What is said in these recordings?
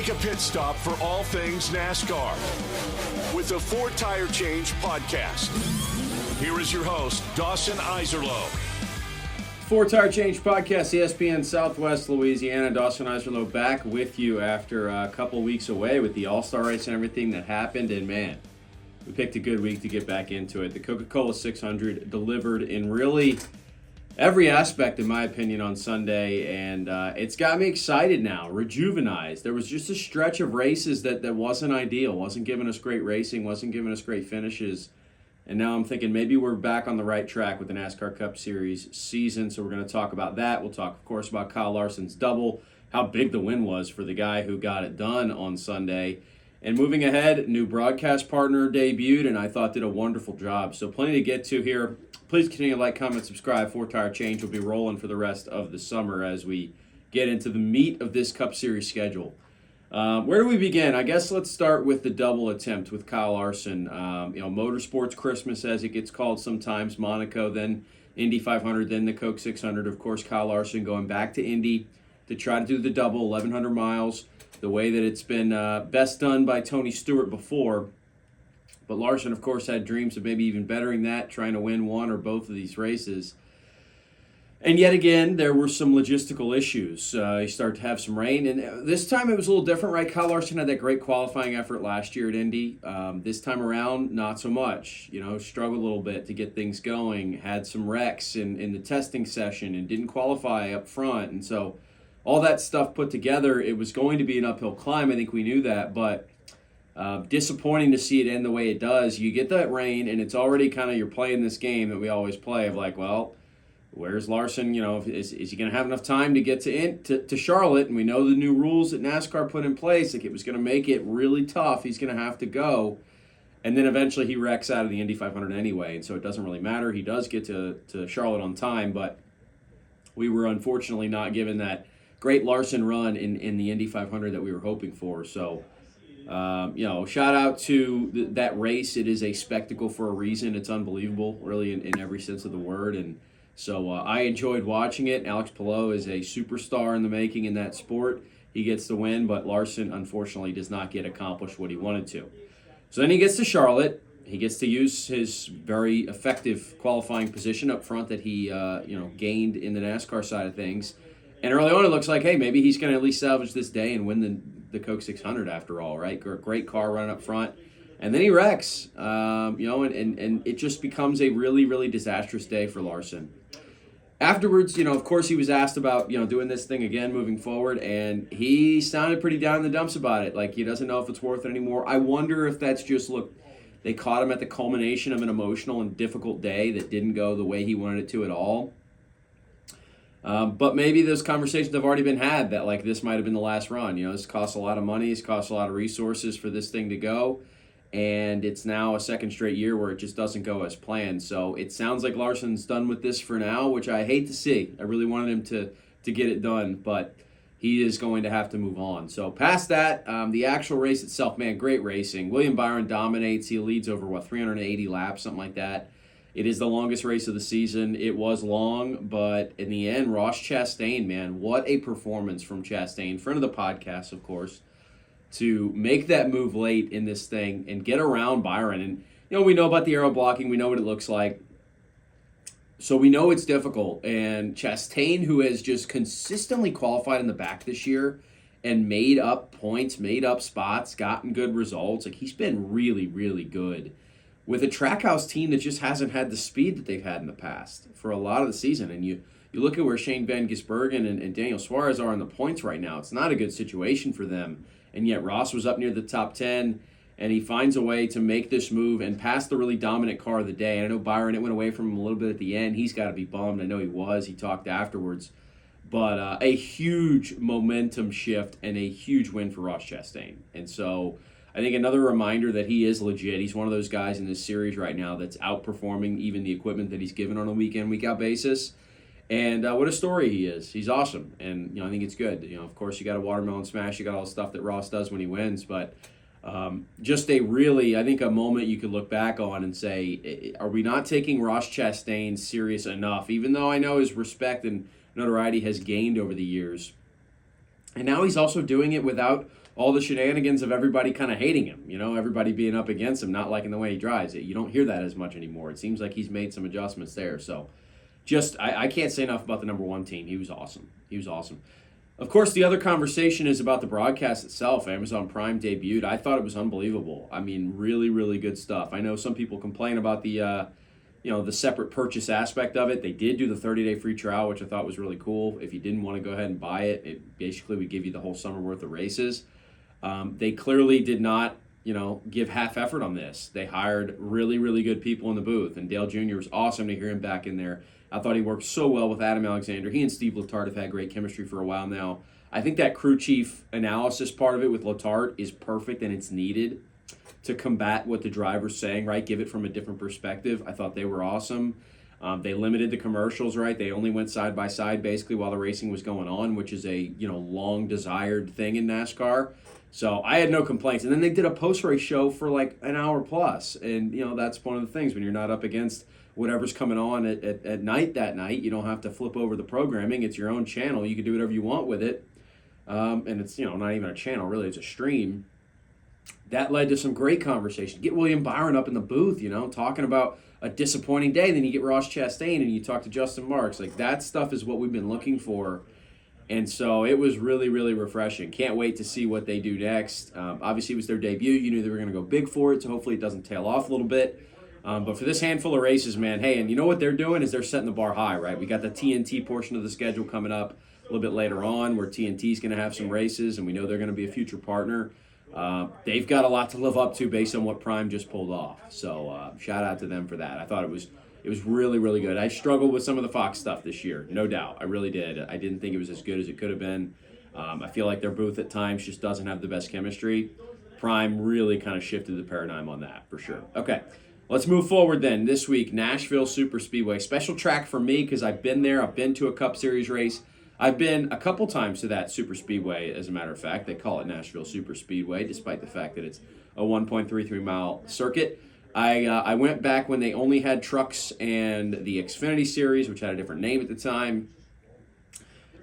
Take a pit stop for all things NASCAR with the Four Tire Change podcast. Here is your host, Dawson Iserlo. Four Tire Change podcast, ESPN Southwest Louisiana. Dawson Iserlo back with you after a couple weeks away with the All-Star race and everything that happened. And man, we picked a good week to get back into it. The Coca Cola 600 delivered in really every aspect, in my opinion, on Sunday, and it's got me excited now, rejuvenized. There was just a stretch of races that wasn't ideal, wasn't giving us great racing, wasn't giving us great finishes, and now I'm thinking maybe we're back on the right track with the NASCAR Cup Series season, so we're going to talk about that. We'll talk, of course, about Kyle Larson's double, how big the win was for the guy who got it done on Sunday. And moving ahead, new broadcast partner debuted, and I thought did a wonderful job. So plenty to get to here. Please continue to like, comment, subscribe. Four Tire Change will be rolling for the rest of the summer as we get into the meat of this Cup Series schedule. Where do we begin? I guess let's start with the double attempt with Kyle Larson. Motorsports Christmas, as it gets called sometimes. Monaco, then Indy 500, then the Coke 600. Of course, Kyle Larson going back to Indy to try to do the double, 1,100 miles, the way that it's been best done by Tony Stewart before. But Larson, of course, had dreams of maybe even bettering that, trying to win one or both of these races. And yet again, there were some logistical issues. He started to have some rain, and this time it was a little different, right? Kyle Larson had that great qualifying effort last year at Indy. This time around, not so much. Struggled a little bit to get things going, had some wrecks in the testing session and didn't qualify up front. And so all that stuff put together, it was going to be an uphill climb. I think we knew that, but disappointing to see it end the way it does. You get that rain, and it's already kind of, you're playing this game that we always play of like, well, where's Larson? Is he going to have enough time to get to Charlotte? And we know the new rules that NASCAR put in place, like it was going to make it really tough. He's going to have to go. And then eventually he wrecks out of the Indy 500 anyway, and so it doesn't really matter. He does get to Charlotte on time, but we were unfortunately not given that great Larson run in the Indy 500 that we were hoping for. So, shout out to that race. It is a spectacle for a reason. It's unbelievable, really, in every sense of the word. And so I enjoyed watching it. Alex Palou is a superstar in the making in that sport. He gets the win, but Larson, unfortunately, does not get accomplished what he wanted to. So then he gets to Charlotte. He gets to use his very effective qualifying position up front that he gained in the NASCAR side of things. And early on, it looks like, hey, maybe he's going to at least salvage this day and win the Coke 600 after all, right? Great car running up front. And then he wrecks, and it just becomes a really, really disastrous day for Larson. Afterwards, of course, he was asked about, doing this thing again moving forward, and he sounded pretty down in the dumps about it. Like, he doesn't know if it's worth it anymore. I wonder if that's just, they caught him at the culmination of an emotional and difficult day that didn't go the way he wanted it to at all. But maybe those conversations have already been had that, like, this might have been the last run. This costs a lot of money. It's cost a lot of resources for this thing to go. And it's now a second straight year where it just doesn't go as planned. So it sounds like Larson's done with this for now, which I hate to see. I really wanted him to get it done, but he is going to have to move on. So past that, the actual race itself, man, great racing. William Byron dominates. He leads over, 380 laps, something like that. It is the longest race of the season. It was long, but in the end, Ross Chastain, man, what a performance from Chastain, friend of the podcast, of course, to make that move late in this thing and get around Byron. And, we know about the aero blocking. We know what it looks like. So we know it's difficult. And Chastain, who has just consistently qualified in the back this year and made up points, made up spots, gotten good results, like he's been really, really good with a Trackhouse team that just hasn't had the speed that they've had in the past for a lot of the season. And you look at where Shane Van Gisbergen and Daniel Suarez are in the points right now. It's not a good situation for them. And yet Ross was up near the top 10, and he finds a way to make this move and pass the really dominant car of the day. And I know Byron, it went away from him a little bit at the end. He's got to be bummed. I know he was. He talked afterwards. But a huge momentum shift and a huge win for Ross Chastain. And so I think another reminder that he is legit. He's one of those guys in this series right now that's outperforming even the equipment that he's given on a week-in, week-out basis. And what a story he is. He's awesome. And, I think it's good. Of course, you got a watermelon smash. You got all the stuff that Ross does when he wins. But just a really, I think, a moment you could look back on and say, are we not taking Ross Chastain serious enough? Even though I know his respect and notoriety has gained over the years. And now he's also doing it without all the shenanigans of everybody kind of hating him, everybody being up against him, not liking the way he drives it. You don't hear that as much anymore. It seems like he's made some adjustments there. So I can't say enough about the number one team. He was awesome. Of course, the other conversation is about the broadcast itself. Amazon Prime debuted. I thought it was unbelievable. I mean, really, really good stuff. I know some people complain about the separate purchase aspect of it. They did do the 30-day free trial, which I thought was really cool. If you didn't want to go ahead and buy it, it basically would give you the whole summer worth of races. They clearly did not, give half effort on this. They hired really, really good people in the booth, and Dale Jr. was awesome to hear him back in there. I thought he worked so well with Adam Alexander. He and Steve Letarte have had great chemistry for a while now. I think that crew chief analysis part of it with Letarte is perfect, and it's needed to combat what the driver's saying, right? Give it from a different perspective. I thought they were awesome. They limited the commercials, right? They only went side by side basically while the racing was going on, which is a long desired thing in NASCAR. So I had no complaints. And then they did a post-race show for like an hour plus. And, that's one of the things when you're not up against whatever's coming on at night that night. You don't have to flip over the programming. It's your own channel. You can do whatever you want with it. And it's, not even a channel, really. It's a stream. That led to some great conversation. Get William Byron up in the booth, talking about a disappointing day. Then you get Ross Chastain and you talk to Justin Marks. Like, that stuff is what we've been looking for. And so it was really, really refreshing. Can't wait to see what they do next. Obviously, it was their debut. You knew they were going to go big for it, so hopefully it doesn't tail off a little bit. But for this handful of races, man, hey, and you know what they're doing is they're setting the bar high, right? We got the TNT portion of the schedule coming up a little bit later on where TNT's going to have some races, and we know they're going to be a future partner. They've got a lot to live up to based on what Prime just pulled off. So shout out to them for that. I thought it was really, really good. I struggled with some of the Fox stuff this year, no doubt. I really did. I didn't think it was as good as it could have been. I feel like their booth at times just doesn't have the best chemistry. Prime really kind of shifted the paradigm on that, for sure. Okay, let's move forward then. This week, Nashville Superspeedway. Special track for me because I've been there. I've been to a Cup Series race. I've been a couple times to that Superspeedway, as a matter of fact. They call it Nashville Superspeedway, despite the fact that it's a 1.33-mile circuit. I went back when they only had trucks and the Xfinity Series, which had a different name at the time.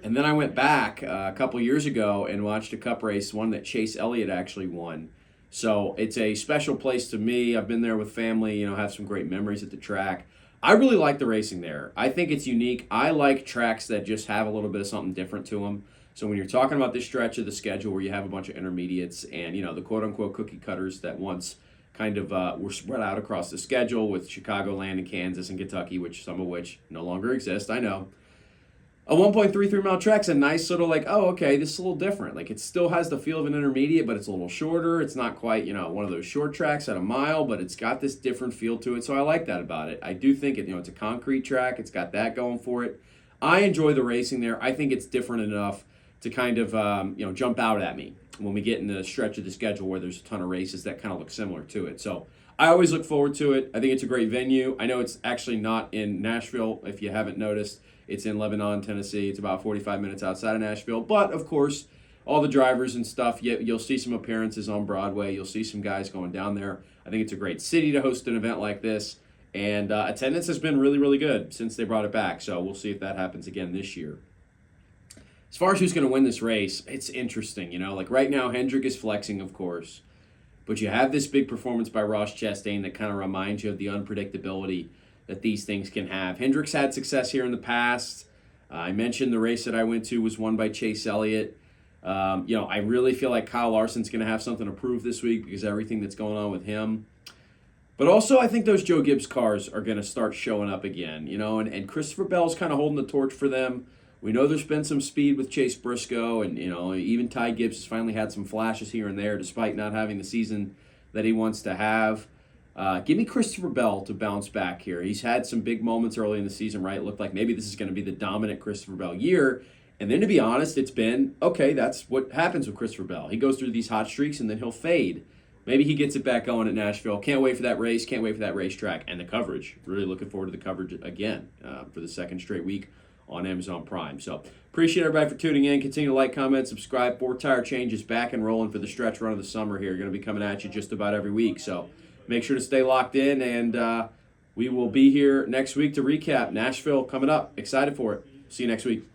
And then I went back a couple years ago and watched a Cup race, one that Chase Elliott actually won. So it's a special place to me. I've been there with family, have some great memories at the track. I really like the racing there. I think it's unique. I like tracks that just have a little bit of something different to them. So when you're talking about this stretch of the schedule where you have a bunch of intermediates and, the quote-unquote cookie cutters that once kind of were spread out across the schedule with Chicagoland and Kansas and Kentucky, some of which no longer exist, I know. A 1.33-mile track's a nice little this is a little different. Like, it still has the feel of an intermediate, but it's a little shorter. It's not quite, one of those short tracks at a mile, but it's got this different feel to it, so I like that about it. I do think it's a concrete track. It's got that going for it. I enjoy the racing there. I think it's different enough to kind of, jump out at me when we get in the stretch of the schedule where there's a ton of races that kind of look similar to it. So I always look forward to it. I think it's a great venue. I know it's actually not in Nashville, if you haven't noticed. It's in Lebanon, Tennessee. It's about 45 minutes outside of Nashville. But, of course, all the drivers and stuff, you'll see some appearances on Broadway. You'll see some guys going down there. I think it's a great city to host an event like this. And attendance has been really, really good since they brought it back. So we'll see if that happens again this year. As far as who's going to win this race, it's interesting. Right now, Hendrick is flexing, of course. But you have this big performance by Ross Chastain that kind of reminds you of the unpredictability that these things can have. Hendrick's had success here in the past. I mentioned the race that I went to was won by Chase Elliott. I really feel like Kyle Larson's going to have something to prove this week because of everything that's going on with him. But also, I think those Joe Gibbs cars are going to start showing up again, and Christopher Bell's kind of holding the torch for them. We know there's been some speed with Chase Briscoe, and, even Ty Gibbs has finally had some flashes here and there despite not having the season that he wants to have. Give me Christopher Bell to bounce back here. He's had some big moments early in the season, right? It looked like maybe this is going to be the dominant Christopher Bell year. And then, to be honest, it's been, okay, that's what happens with Christopher Bell. He goes through these hot streaks, and then he'll fade. Maybe he gets it back going at Nashville. Can't wait for that race. Can't wait for that racetrack and the coverage. Really looking forward to the coverage again for the second straight week on Amazon Prime. So appreciate everybody for tuning in. Continue to like, comment, subscribe. 4 Tire Change is back and rolling for the stretch run of the summer here. Going to be coming at you just about every week. So make sure to stay locked in, and we will be here next week to recap Nashville coming up. Excited for it. See you next week.